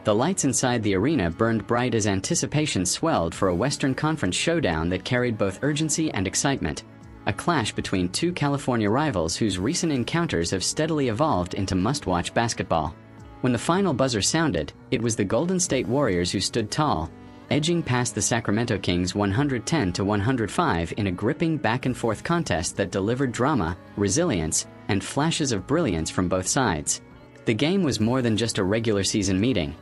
The lights inside the arena burned bright as anticipation swelled for a Western Conference showdown that carried both urgency and excitement. A clash between two California rivals whose recent encounters have steadily evolved into must-watch basketball. When the final buzzer sounded, it was the Golden State Warriors who stood tall, edging past the Sacramento Kings 110-105 in a gripping back-and-forth contest that delivered drama, resilience, and flashes of brilliance from both sides. The game was more than just a regular season meeting.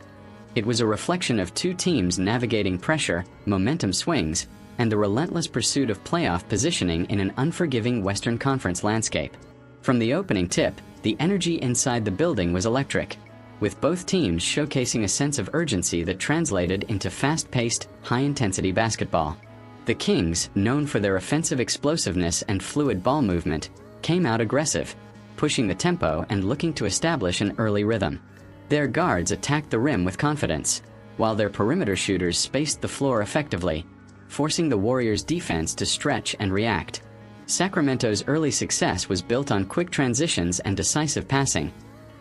It was a reflection of two teams navigating pressure, momentum swings, and the relentless pursuit of playoff positioning in an unforgiving Western Conference landscape. From the opening tip, the energy inside the building was electric, with both teams showcasing a sense of urgency that translated into fast-paced, high-intensity basketball. The Kings, known for their offensive explosiveness and fluid ball movement, came out aggressive, pushing the tempo and looking to establish an early rhythm. Their guards attacked the rim with confidence, while their perimeter shooters spaced the floor effectively, forcing the Warriors' defense to stretch and react. Sacramento's early success was built on quick transitions and decisive passing,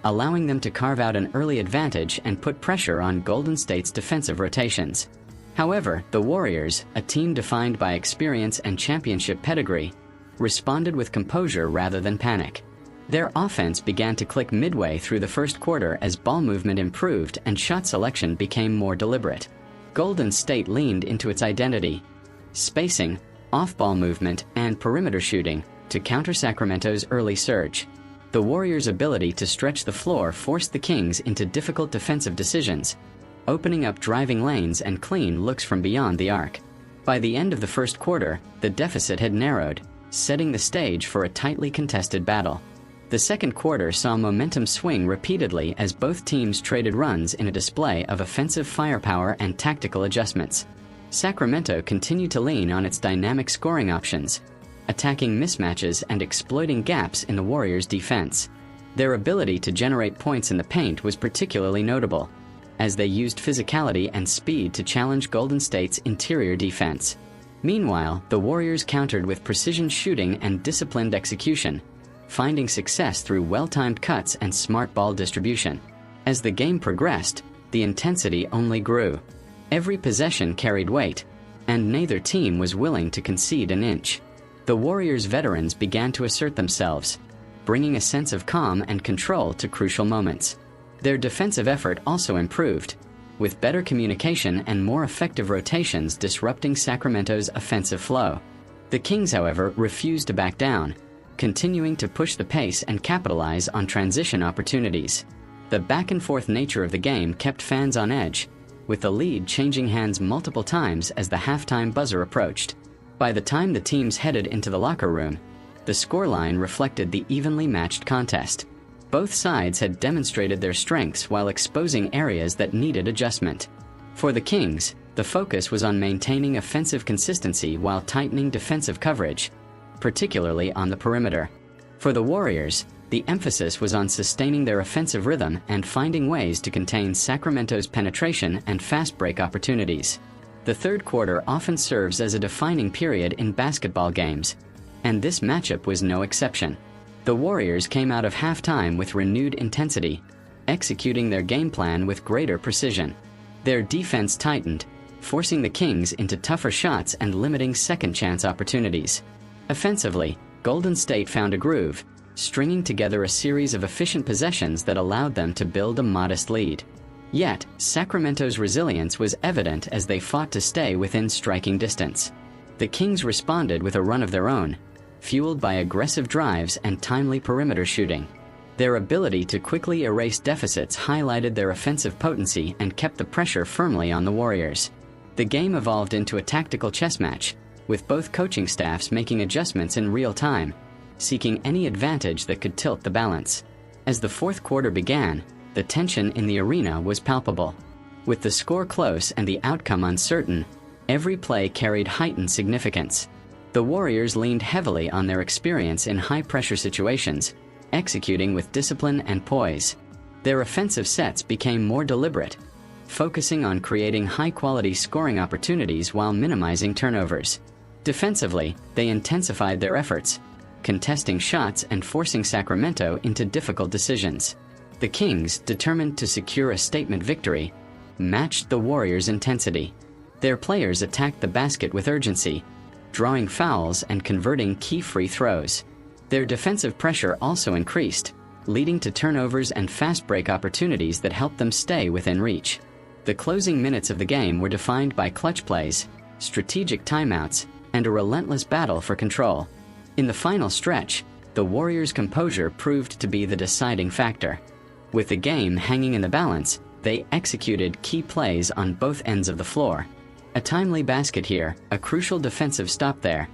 allowing them to carve out an early advantage and put pressure on Golden State's defensive rotations. However, the Warriors, a team defined by experience and championship pedigree, responded with composure rather than panic. Their offense began to click midway through the first quarter as ball movement improved and shot selection became more deliberate. Golden State leaned into its identity, spacing, off-ball movement, and perimeter shooting to counter Sacramento's early surge. The Warriors' ability to stretch the floor forced the Kings into difficult defensive decisions, opening up driving lanes and clean looks from beyond the arc. By the end of the first quarter, the deficit had narrowed, setting the stage for a tightly contested battle. The second quarter saw momentum swing repeatedly as both teams traded runs in a display of offensive firepower and tactical adjustments. Sacramento continued to lean on its dynamic scoring options, attacking mismatches and exploiting gaps in the Warriors' defense. Their ability to generate points in the paint was particularly notable, as they used physicality and speed to challenge Golden State's interior defense. Meanwhile, the Warriors countered with precision shooting and disciplined execution, finding success through well-timed cuts and smart ball distribution. As the game progressed, the intensity only grew. Every possession carried weight, and neither team was willing to concede an inch. The Warriors' veterans began to assert themselves, bringing a sense of calm and control to crucial moments. Their defensive effort also improved, with better communication and more effective rotations disrupting Sacramento's offensive flow. The Kings, however, refused to back down, continuing to push the pace and capitalize on transition opportunities. The back-and-forth nature of the game kept fans on edge, with the lead changing hands multiple times as the halftime buzzer approached. By the time the teams headed into the locker room, the scoreline reflected the evenly matched contest. Both sides had demonstrated their strengths while exposing areas that needed adjustment. For the Kings, the focus was on maintaining offensive consistency while tightening defensive coverage, particularly on the perimeter. For the Warriors, the emphasis was on sustaining their offensive rhythm and finding ways to contain Sacramento's penetration and fast break opportunities. The third quarter often serves as a defining period in basketball games, and this matchup was no exception. The Warriors came out of halftime with renewed intensity, executing their game plan with greater precision. Their defense tightened, forcing the Kings into tougher shots and limiting second-chance opportunities. Offensively, Golden State found a groove, stringing together a series of efficient possessions that allowed them to build a modest lead. Yet, Sacramento's resilience was evident as they fought to stay within striking distance. The Kings responded with a run of their own, fueled by aggressive drives and timely perimeter shooting. Their ability to quickly erase deficits highlighted their offensive potency and kept the pressure firmly on the Warriors. The game evolved into a tactical chess match, with both coaching staffs making adjustments in real time, seeking any advantage that could tilt the balance. As the fourth quarter began, the tension in the arena was palpable. With the score close and the outcome uncertain, every play carried heightened significance. The Warriors leaned heavily on their experience in high-pressure situations, executing with discipline and poise. Their offensive sets became more deliberate, focusing on creating high-quality scoring opportunities while minimizing turnovers. Defensively, they intensified their efforts, contesting shots and forcing Sacramento into difficult decisions. The Kings, determined to secure a statement victory, matched the Warriors' intensity. Their players attacked the basket with urgency, drawing fouls and converting key free throws. Their defensive pressure also increased, leading to turnovers and fast break opportunities that helped them stay within reach. The closing minutes of the game were defined by clutch plays, strategic timeouts, and a relentless battle for control. In the final stretch, the Warriors' composure proved to be the deciding factor. With the game hanging in the balance, they executed key plays on both ends of the floor. A timely basket here, a crucial defensive stop there.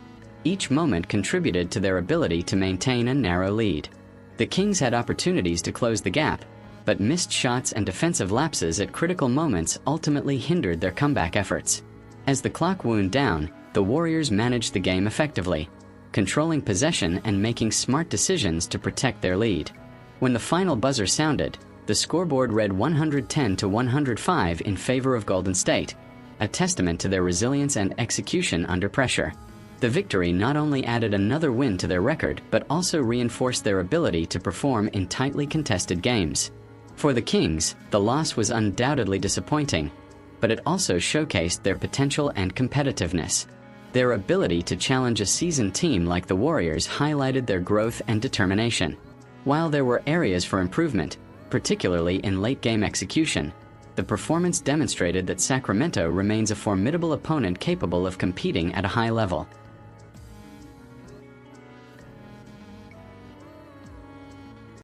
Each moment contributed to their ability to maintain a narrow lead. The Kings had opportunities to close the gap, but missed shots and defensive lapses at critical moments ultimately hindered their comeback efforts. As the clock wound down, the Warriors managed the game effectively, controlling possession and making smart decisions to protect their lead. When the final buzzer sounded, the scoreboard read 110-105 in favor of Golden State, a testament to their resilience and execution under pressure. The victory not only added another win to their record, but also reinforced their ability to perform in tightly contested games. For the Kings, the loss was undoubtedly disappointing, but it also showcased their potential and competitiveness. Their ability to challenge a seasoned team like the Warriors highlighted their growth and determination. While there were areas for improvement, particularly in late-game execution, the performance demonstrated that Sacramento remains a formidable opponent capable of competing at a high level.